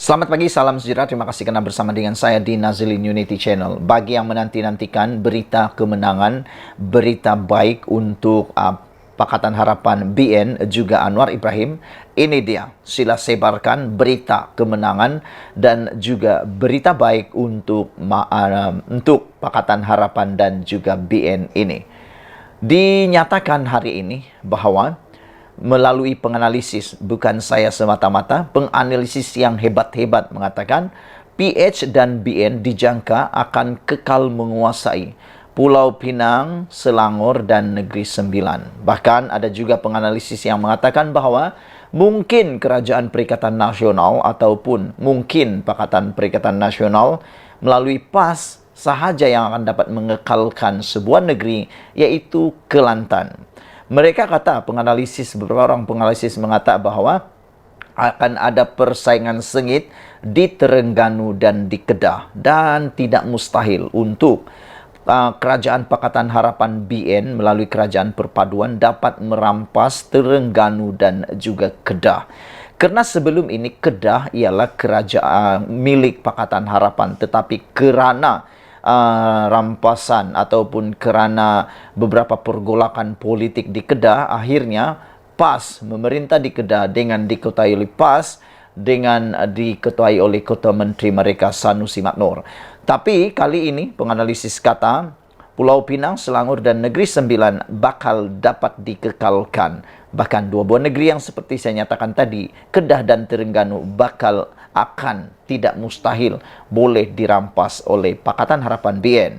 Selamat pagi, salam sejahtera. Terima kasih kerana bersama dengan saya di Nazilin Unity Channel. Bagi yang menanti-nantikan berita kemenangan, berita baik untuk Pakatan Harapan BN juga Anwar Ibrahim, ini dia. Sila sebarkan berita kemenangan dan juga berita baik untuk Pakatan Harapan dan juga BN ini. Dinyatakan hari ini bahawa melalui penganalisis, bukan saya semata-mata, penganalisis yang hebat-hebat mengatakan PH dan BN dijangka akan kekal menguasai Pulau Pinang, Selangor dan Negeri Sembilan. Bahkan ada juga penganalisis yang mengatakan bahawa mungkin Kerajaan Perikatan Nasional ataupun mungkin Pakatan Perikatan Nasional melalui PAS sahaja yang akan dapat mengekalkan sebuah negeri, iaitu Kelantan. Mereka kata, beberapa orang penganalisis mengatakan bahawa akan ada persaingan sengit di Terengganu dan di Kedah, dan tidak mustahil untuk Kerajaan Pakatan Harapan BN melalui Kerajaan Perpaduan dapat merampas Terengganu dan juga Kedah. Kerana sebelum ini Kedah ialah kerajaan milik Pakatan Harapan, tetapi kerana rampasan ataupun kerana beberapa pergolakan politik di Kedah, akhirnya PAS memerintah di Kedah dengan diketuai oleh PAS dengan diketuai oleh Ketua Menteri mereka Sanusi Maknor. Tapi kali ini penganalisis kata Pulau Pinang, Selangor dan Negeri Sembilan bakal dapat dikekalkan. Bahkan dua buah negeri yang seperti saya nyatakan tadi, Kedah dan Terengganu akan tidak mustahil boleh dirampas oleh Pakatan Harapan BN.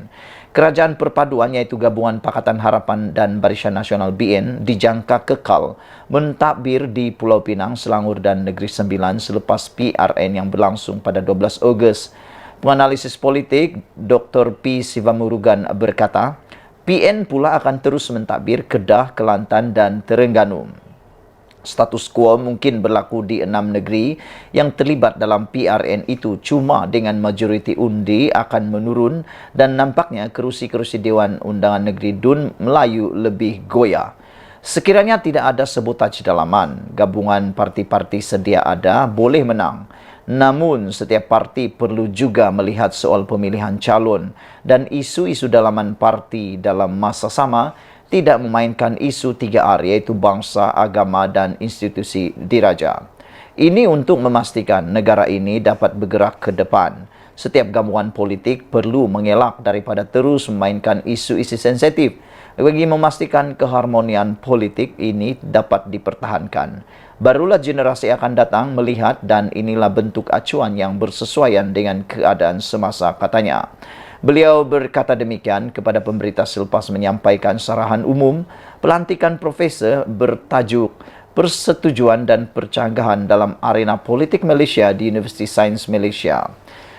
Kerajaan Perpaduan iaitu gabungan Pakatan Harapan dan Barisan Nasional BN dijangka kekal mentadbir di Pulau Pinang, Selangor dan Negeri Sembilan selepas PRN yang berlangsung pada 12 Ogos. Penganalisis politik Dr. P. Sivamurugan berkata, PN pula akan terus mentadbir Kedah, Kelantan dan Terengganu. Status quo mungkin berlaku di 6 negeri yang terlibat dalam PRN itu, cuma dengan majoriti undi akan menurun dan nampaknya kerusi-kerusi Dewan Undangan Negeri DUN Melayu lebih goyah. Sekiranya tidak ada sabotaj dalaman, gabungan parti-parti sedia ada boleh menang. Namun, setiap parti perlu juga melihat soal pemilihan calon dan isu-isu dalaman parti dalam masa sama tidak memainkan isu 3R, iaitu bangsa, agama dan institusi diraja. Ini untuk memastikan negara ini dapat bergerak ke depan. Setiap gabungan politik perlu mengelak daripada terus memainkan isu-isu sensitif bagi memastikan keharmonian politik ini dapat dipertahankan. Barulah generasi akan datang melihat dan inilah bentuk acuan yang bersesuaian dengan keadaan semasa, katanya. Beliau berkata demikian kepada pemberita selepas menyampaikan sarahan umum pelantikan profesor bertajuk Persetujuan dan Percanggahan dalam Arena Politik Malaysia di Universiti Sains Malaysia.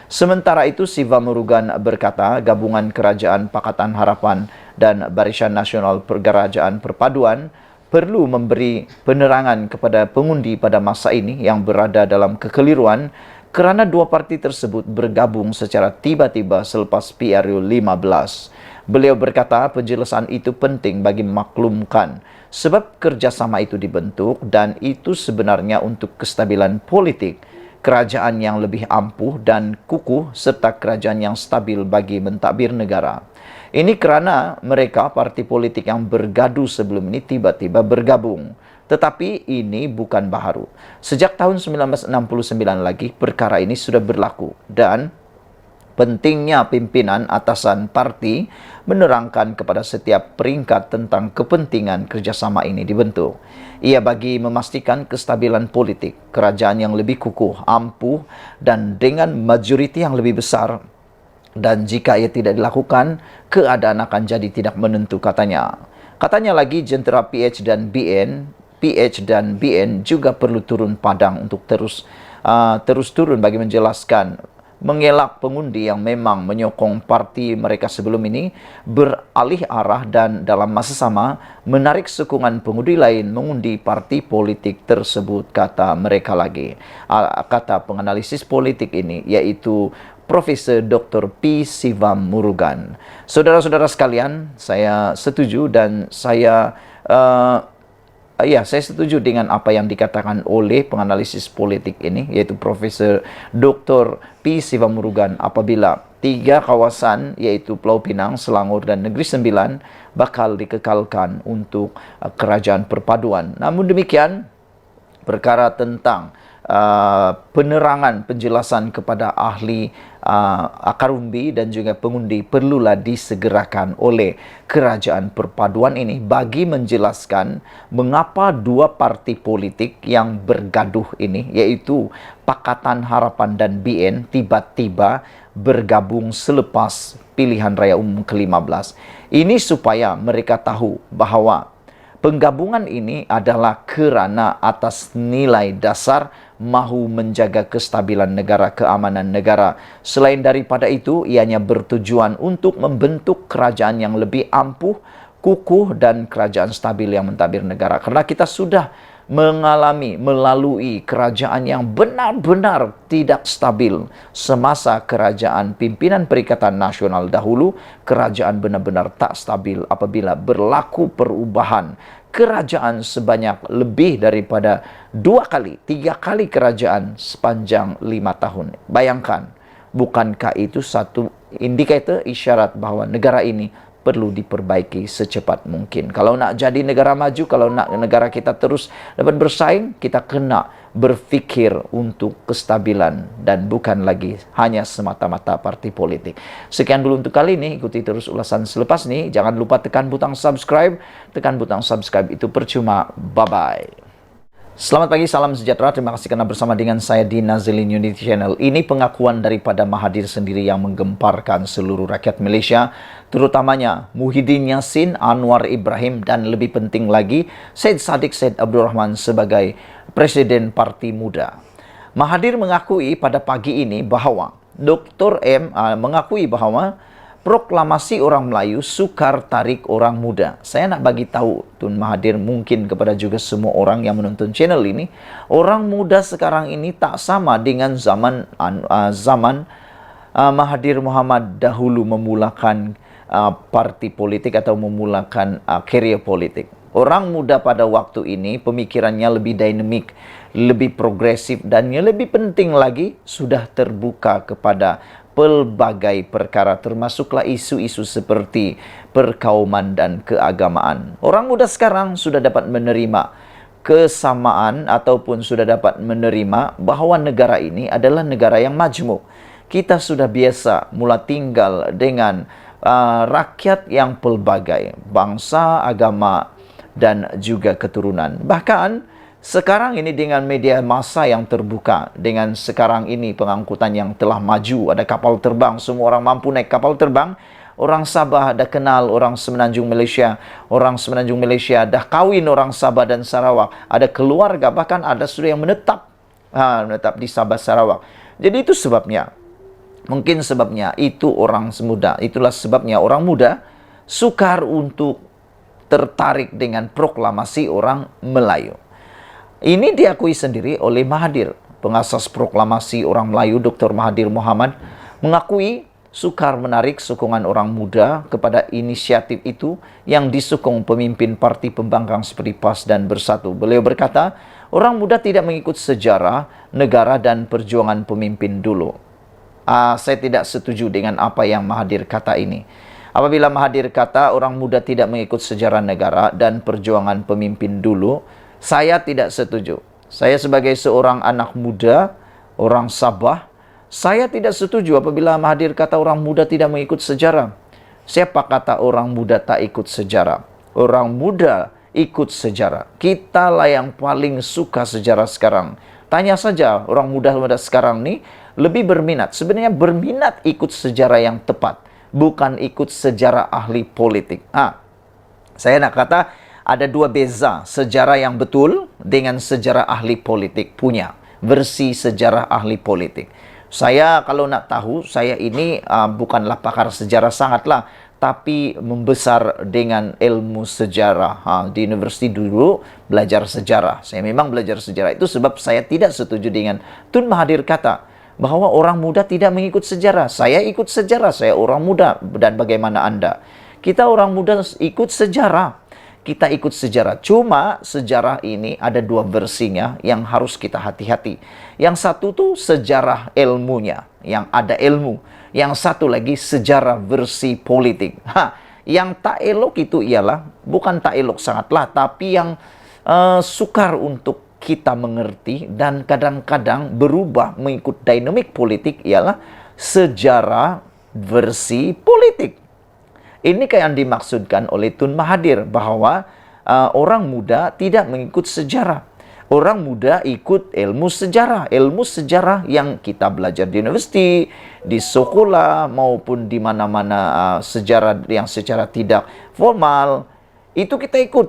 Sementara itu, Sivamurugan berkata gabungan Kerajaan Pakatan Harapan dan Barisan Nasional Kerajaan Perpaduan perlu memberi penerangan kepada pengundi pada masa ini yang berada dalam kekeliruan kerana dua parti tersebut bergabung secara tiba-tiba selepas PRU 15. Beliau berkata penjelasan itu penting bagi memaklumkan sebab kerjasama itu dibentuk dan itu sebenarnya untuk kestabilan politik, kerajaan yang lebih ampuh dan kukuh serta kerajaan yang stabil bagi mentadbir negara. Ini kerana mereka parti politik yang bergaduh sebelum ini tiba-tiba bergabung. Tetapi ini bukan baharu. Sejak tahun 1969 lagi perkara ini sudah berlaku dan pentingnya pimpinan atasan parti menerangkan kepada setiap peringkat tentang kepentingan kerjasama ini dibentuk. Ia bagi memastikan kestabilan politik, kerajaan yang lebih kukuh, ampuh dan dengan majoriti yang lebih besar, dan jika ia tidak dilakukan, keadaan akan jadi tidak menentu, katanya. Katanya lagi jentera PH dan BN juga perlu turun padang untuk terus turun bagi menjelaskan, mengelak pengundi yang memang menyokong parti mereka sebelum ini beralih arah dan dalam masa sama menarik sokongan pengundi lain mengundi parti politik tersebut, kata mereka lagi. Kata penganalisis politik ini, iaitu Profesor Dr. P. Sivamurugan. Saudara-saudara sekalian, saya setuju dan saya Ya, saya setuju dengan apa yang dikatakan oleh penganalisis politik ini, yaitu Profesor Dr. P. Sivamurugan, apabila 3 kawasan, yaitu Pulau Pinang, Selangor, dan Negeri Sembilan, bakal dikekalkan untuk kerajaan perpaduan. Namun demikian, perkara tentang penerangan, penjelasan kepada ahli akar umbi dan juga pengundi perlulah disegerakan oleh kerajaan perpaduan ini bagi menjelaskan mengapa 2 parti politik yang bergaduh ini, yaitu Pakatan Harapan dan BN, tiba-tiba bergabung selepas pilihan raya umum ke-15. Ini supaya mereka tahu bahawa penggabungan ini adalah kerana atas nilai dasar mahu menjaga kestabilan negara, keamanan negara. Selain daripada itu, ianya bertujuan untuk membentuk kerajaan yang lebih ampuh, kukuh, dan kerajaan stabil yang mentadbir negara. Kerana kita sudah melalui kerajaan yang benar-benar tidak stabil semasa kerajaan pimpinan Perikatan Nasional dahulu. Kerajaan benar-benar tak stabil apabila berlaku perubahan kerajaan sebanyak lebih daripada 2 kali, 3 kali kerajaan sepanjang 5 tahun. Bayangkan, bukankah itu satu indikator isyarat bahawa negara ini perlu diperbaiki secepat mungkin. Kalau nak jadi negara maju, kalau nak negara kita terus dapat bersaing, kita kena berfikir untuk kestabilan dan bukan lagi hanya semata-mata parti politik. Sekian dulu untuk kali ini. Ikuti terus ulasan selepas ini. Jangan lupa tekan butang subscribe. Tekan butang subscribe itu percuma. Bye-bye. Selamat pagi, salam sejahtera. Terima kasih kerana bersama dengan saya di Nazilin Unity Channel. Ini pengakuan daripada Mahathir sendiri yang menggemparkan seluruh rakyat Malaysia, terutamanya Muhyiddin Yassin, Anwar Ibrahim, dan lebih penting lagi, Syed Saddiq Syed Abdul Rahman sebagai Presiden Parti Muda. Mahathir mengakui pada pagi ini bahawa Dr. M mengakui bahawa proklamasi orang Melayu sukar tarik orang muda. Saya nak bagi tahu Tun Mahathir mungkin kepada juga semua orang yang menonton channel ini, orang muda sekarang ini tak sama dengan zaman Mahathir Mohamad dahulu memulakan parti politik atau memulakan karier politik. Orang muda pada waktu ini pemikirannya lebih dinamik, lebih progresif, dan yang lebih penting lagi sudah terbuka kepada pelbagai perkara, termasuklah isu-isu seperti perkauman dan keagamaan. Orang muda sekarang sudah dapat menerima kesamaan ataupun sudah dapat menerima bahawa negara ini adalah negara yang majmuk. Kita sudah biasa mula tinggal dengan rakyat yang pelbagai, bangsa, agama, dan juga keturunan. Bahkan sekarang ini dengan media massa yang terbuka, dengan sekarang ini pengangkutan yang telah maju, ada kapal terbang, semua orang mampu naik kapal terbang. Orang Sabah dah kenal orang Semenanjung Malaysia, orang Semenanjung Malaysia dah kahwin orang Sabah dan Sarawak, ada keluarga, bahkan ada sudah yang menetap di Sabah Sarawak. Jadi itu sebabnya, mungkin sebabnya itu orang muda, itulah sebabnya orang muda sukar untuk tertarik dengan proklamasi orang Melayu. Ini diakui sendiri oleh Mahathir. Pengasas proklamasi orang Melayu, Dr. Mahathir Mohamad, mengakui sukar menarik sokongan orang muda kepada inisiatif itu yang disokong pemimpin parti pembangkang seperti PAS dan Bersatu. Beliau berkata, orang muda tidak mengikut sejarah, negara dan perjuangan pemimpin dulu. Saya tidak setuju dengan apa yang Mahathir kata ini. Apabila Mahathir kata orang muda tidak mengikut sejarah negara dan perjuangan pemimpin dulu, saya tidak setuju. Saya sebagai seorang anak muda, orang Sabah, saya tidak setuju apabila Mahathir kata orang muda tidak mengikut sejarah. Siapa kata orang muda tak ikut sejarah? Orang muda ikut sejarah. Kita lah yang paling suka sejarah sekarang. Tanya saja orang muda-muda sekarang ni lebih berminat. Sebenarnya berminat ikut sejarah yang tepat, bukan ikut sejarah ahli politik. Saya nak kata ada 2 beza sejarah yang betul dengan sejarah ahli politik punya. Versi sejarah ahli politik. Saya kalau nak tahu, saya ini bukanlah pakar sejarah sangatlah, tapi membesar dengan ilmu sejarah. Di universiti dulu belajar sejarah. Saya memang belajar sejarah. Itu sebab saya tidak setuju dengan Tun Mahathir kata bahawa orang muda tidak mengikut sejarah. Saya ikut sejarah, saya orang muda. Dan bagaimana anda? Kita orang muda ikut sejarah. kita ikut sejarah. Cuma sejarah ini ada dua versinya yang harus kita hati-hati. Yang satu tuh sejarah ilmunya, yang ada ilmu. Yang satu lagi sejarah versi politik. Yang tak elok itu ialah, bukan tak elok sangatlah, tapi yang sukar untuk kita mengerti dan kadang-kadang berubah mengikut dinamik politik ialah sejarah versi politik. Ini kayak yang dimaksudkan oleh Tun Mahathir bahwa orang muda tidak mengikut sejarah. Orang muda ikut ilmu sejarah yang kita belajar di universiti, di sekolah maupun di mana-mana sejarah yang secara tidak formal itu kita ikut.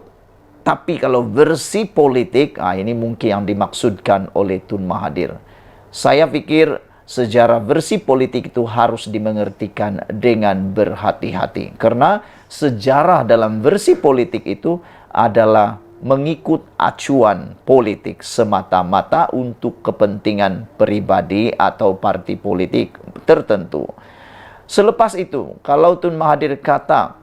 Tapi kalau versi politik, ini mungkin yang dimaksudkan oleh Tun Mahathir. Saya pikir sejarah versi politik itu harus dimengertikan dengan berhati-hati. Karena sejarah dalam versi politik itu adalah mengikut acuan politik semata-mata untuk kepentingan pribadi atau parti politik tertentu. Selepas itu, kalau Tun Mahathir kata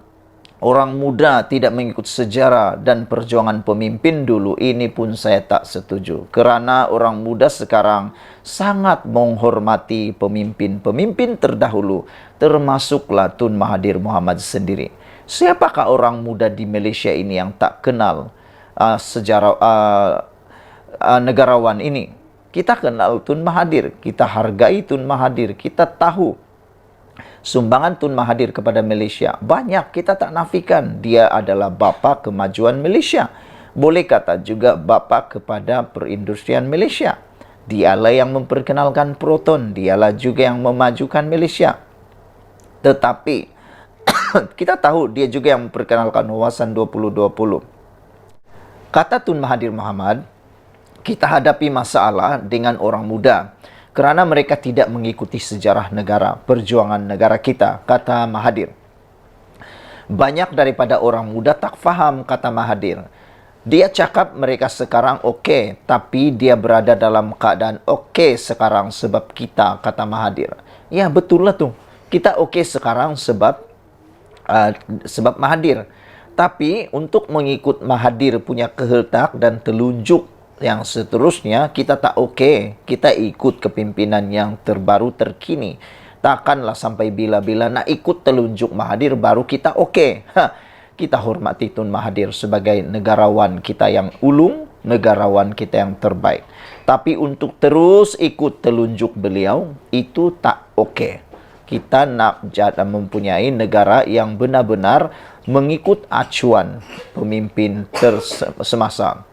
orang muda tidak mengikut sejarah dan perjuangan pemimpin dulu, ini pun saya tak setuju. Kerana orang muda sekarang sangat menghormati pemimpin-pemimpin terdahulu, termasuklah Tun Mahathir Mohamad sendiri. Siapakah orang muda di Malaysia ini yang tak kenal sejarah negarawan ini? Kita kenal Tun Mahathir, kita hargai Tun Mahathir, kita tahu sumbangan Tun Mahathir kepada Malaysia banyak, kita tak nafikan. Dia adalah bapa kemajuan Malaysia. Boleh kata juga bapa kepada perindustrian Malaysia. Dialah yang memperkenalkan proton, dialah juga yang memajukan Malaysia. Tetapi kita tahu dia juga yang memperkenalkan wawasan 2020. Kata Tun Mahathir Mohamad, kita hadapi masalah dengan orang muda kerana mereka tidak mengikuti sejarah negara, perjuangan negara kita, kata Mahathir. Banyak daripada orang muda tak faham, kata Mahathir. Dia cakap mereka sekarang okey, tapi dia berada dalam keadaan okey sekarang sebab kita, kata Mahathir. Ya, betul lah tu. Kita okey sekarang sebab Mahathir. Tapi untuk mengikut Mahathir punya kehendak dan telunjuk yang seterusnya, kita tak okey. Kita ikut kepimpinan yang terbaru terkini. Takkanlah sampai bila-bila nak ikut telunjuk Mahathir baru kita okey. Kita hormati Tun Mahathir sebagai negarawan kita yang ulung, negarawan kita yang terbaik. Tapi untuk terus ikut telunjuk beliau, itu tak okey. Kita nak mempunyai negara yang benar-benar mengikut acuan pemimpin semasa.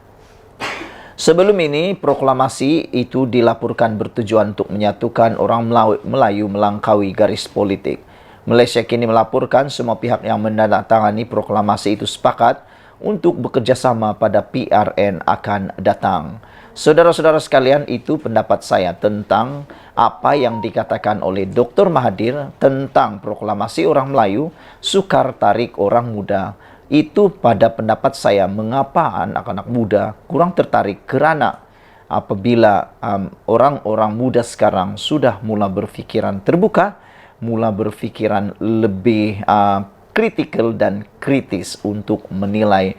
Sebelum ini, proklamasi itu dilaporkan bertujuan untuk menyatukan orang Melayu melangkaui garis politik. Malaysia kini melaporkan semua pihak yang menandatangani proklamasi itu sepakat untuk bekerjasama pada PRN akan datang. Saudara-saudara sekalian, itu pendapat saya tentang apa yang dikatakan oleh Dr. Mahathir tentang proklamasi orang Melayu, sukar tarik orang muda. Itu pada pendapat saya mengapa anak-anak muda kurang tertarik, kerana apabila orang-orang muda sekarang sudah mula berfikiran terbuka, mula berfikiran lebih kritikal dan kritis untuk menilai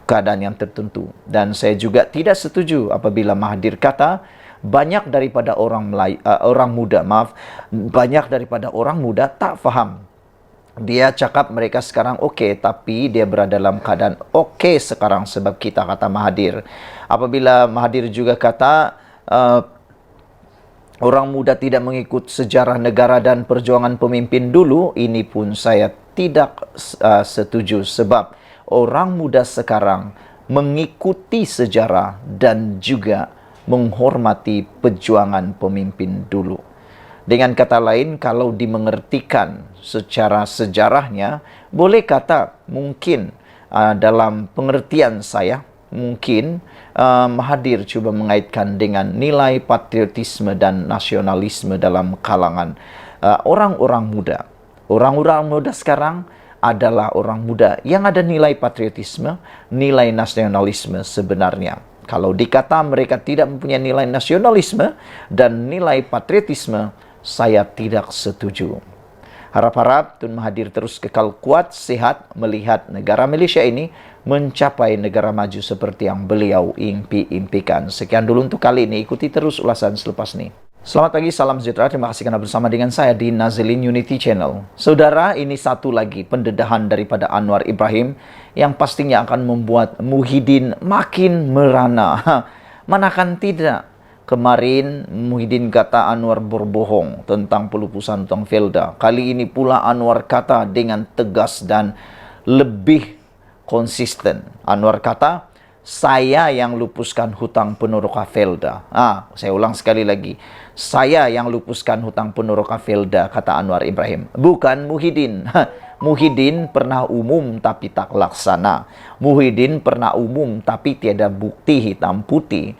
keadaan yang tertentu. Dan saya juga tidak setuju apabila Mahathir kata banyak daripada orang muda tak faham. Dia cakap mereka sekarang okey, tapi dia berada dalam keadaan okey sekarang sebab kita, kata Mahathir. Apabila Mahathir juga kata orang muda tidak mengikut sejarah negara dan perjuangan pemimpin dulu, ini pun saya tidak setuju sebab orang muda sekarang mengikuti sejarah dan juga menghormati perjuangan pemimpin dulu. Dengan kata lain, kalau dimengertikan secara sejarahnya, boleh kata mungkin dalam pengertian saya, mungkin Mahathir cuba mengaitkan dengan nilai patriotisme dan nasionalisme dalam kalangan orang-orang muda. Orang-orang muda sekarang adalah orang muda yang ada nilai patriotisme, nilai nasionalisme sebenarnya. Kalau dikata mereka tidak mempunyai nilai nasionalisme dan nilai patriotisme, saya tidak setuju. Harap-harap Tun Mahathir terus kekal kuat, sehat melihat negara Malaysia ini mencapai negara maju seperti yang beliau impikan. Sekian dulu untuk kali ini. Ikuti terus ulasan selepas ini. Selamat pagi, salam sejahtera. Terima kasih karena bersama dengan saya di Nazilin Unity Channel. Saudara, ini satu lagi pendedahan daripada Anwar Ibrahim yang pastinya akan membuat Muhyiddin makin merana. Manakan tidak? Kemarin Muhyiddin kata Anwar berbohong tentang pelupusan hutang Felda. Kali ini pula Anwar kata dengan tegas dan lebih konsisten. Anwar kata, saya yang lupuskan hutang Ponoroka Felda. Saya ulang sekali lagi. Saya yang lupuskan hutang Ponoroka Felda, kata Anwar Ibrahim. Bukan Muhyiddin. Muhyiddin pernah umum tapi tak laksana. Muhyiddin pernah umum tapi tiada bukti hitam putih.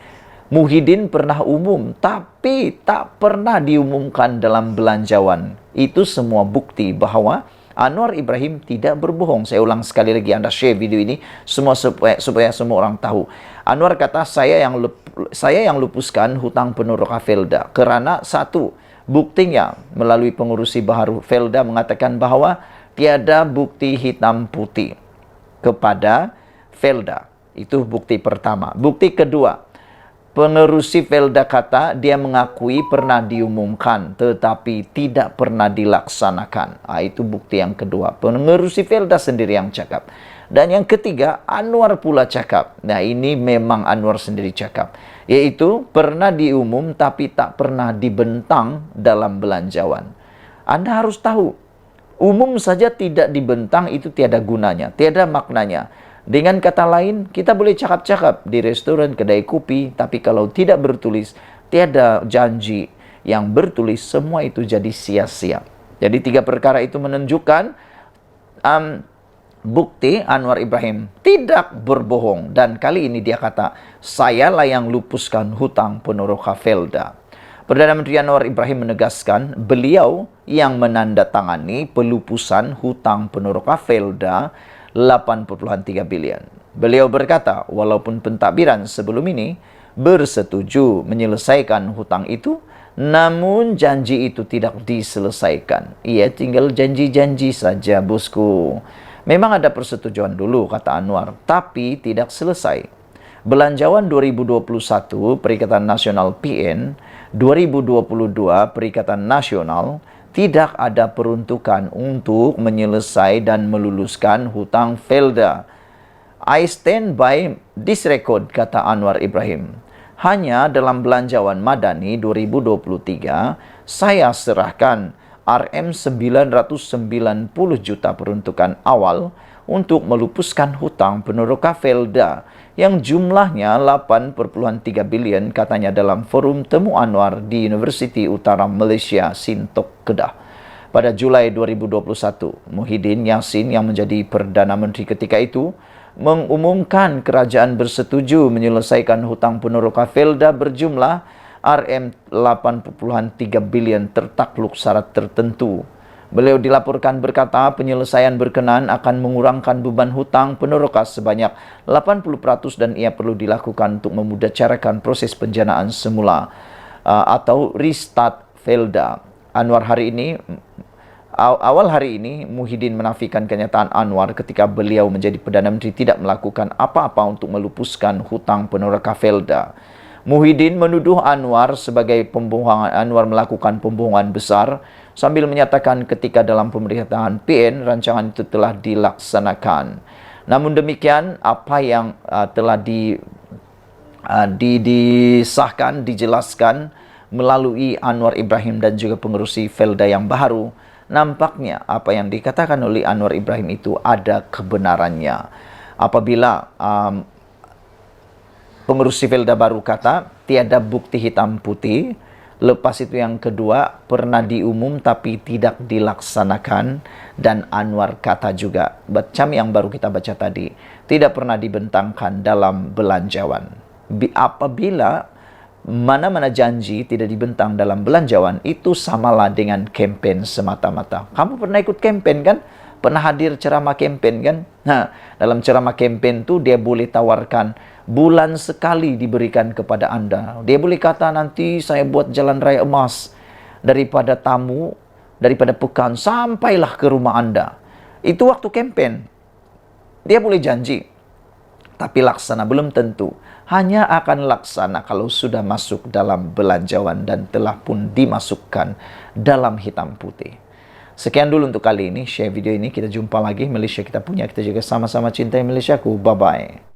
Muhyiddin pernah umum, tapi tak pernah diumumkan dalam belanjawan. Itu semua bukti bahwa Anwar Ibrahim tidak berbohong. Saya ulang sekali lagi, Anda share video ini semua supaya semua orang tahu. Anwar kata, saya yang lupuskan hutang Ponoroka Felda. Kerana satu, buktinya melalui pengurusi baharu Felda mengatakan bahwa tiada bukti hitam putih kepada Felda. Itu bukti pertama. Bukti kedua, pengerusi Felda kata dia mengakui pernah diumumkan tetapi tidak pernah dilaksanakan. Itu bukti yang kedua. Pengerusi Felda sendiri yang cakap. Dan yang ketiga, Anwar pula cakap. Nah, ini memang Anwar sendiri cakap. Yaitu pernah diumum tapi tak pernah dibentang dalam belanjawan. Anda harus tahu, umum saja tidak dibentang itu tiada gunanya, tiada maknanya. Dengan kata lain, kita boleh cakap-cakap di restoran, kedai kopi, tapi kalau tidak bertulis, tiada janji yang bertulis, semua itu jadi sia-sia. Jadi tiga perkara itu menunjukkan bukti Anwar Ibrahim tidak berbohong. Dan kali ini dia kata, sayalah yang lupuskan hutang Ponoroka Felda. Perdana Menteri Anwar Ibrahim menegaskan beliau yang menandatangani pelupusan hutang Ponoroka Felda 8.3 bilion. Beliau berkata, walaupun pentadbiran sebelum ini bersetuju menyelesaikan hutang itu, namun janji itu tidak diselesaikan. Ia tinggal janji-janji saja, bosku. Memang ada persetujuan dulu, kata Anwar, tapi tidak selesai. Belanjawan 2021 Perikatan Nasional PN, 2022 Perikatan Nasional, tidak ada peruntukan untuk menyelesaikan dan meluluskan hutang Felda. I stand by this record, kata Anwar Ibrahim. Hanya dalam belanjawan Madani 2023, saya serahkan RM990 juta peruntukan awal untuk melupuskan hutang Ponoroka Felda yang jumlahnya 8.3 bilion, katanya dalam forum temu Anwar di Universiti Utara Malaysia, Sintok, Kedah. Pada Julai 2021, Muhyiddin Yassin yang menjadi Perdana Menteri ketika itu mengumumkan kerajaan bersetuju menyelesaikan hutang Ponoroka Felda berjumlah RM8.3 bilion tertakluk syarat tertentu. Beliau dilaporkan berkata penyelesaian berkenaan akan mengurangkan beban hutang Ponoroka sebanyak 80% dan ia perlu dilakukan untuk memudahkan proses penjanaan semula atau restart Felda. Awal hari ini, Muhyiddin menafikan kenyataan Anwar ketika beliau menjadi Perdana Menteri tidak melakukan apa-apa untuk melupuskan hutang Ponoroka Felda. Muhyiddin menuduh Anwar sebagai pembohongan. Anwar melakukan pembohongan besar sambil menyatakan ketika dalam pemerintahan PN rancangan itu telah dilaksanakan. Namun demikian, apa yang telah disahkan, dijelaskan melalui Anwar Ibrahim dan juga pengerusi Felda yang baru, nampaknya apa yang dikatakan oleh Anwar Ibrahim itu ada kebenarannya. Apabila pengurusi Felda baru kata tiada bukti hitam putih, lepas itu yang kedua pernah diumum tapi tidak dilaksanakan, dan Anwar kata juga macam yang baru kita baca tadi, tidak pernah dibentangkan dalam belanjawan. Apabila mana-mana janji tidak dibentang dalam belanjawan, itu samalah dengan kempen semata-mata. Kamu pernah ikut kempen kan? Pernah hadir ceramah kempen kan? Nah, dalam ceramah kempen tu dia boleh tawarkan bulan sekali diberikan kepada Anda. Dia boleh kata nanti saya buat jalan raya emas, daripada tamu daripada pekan sampailah ke rumah Anda. Itu waktu campaign. Dia boleh janji, tapi laksana belum tentu. Hanya akan laksana kalau sudah masuk dalam belanjawan dan telah pun dimasukkan dalam hitam putih. Sekian dulu untuk kali ini, share video ini. Kita jumpa lagi. Malaysia kita punya, kita juga sama-sama cintai Malaysiaku. Bye-bye.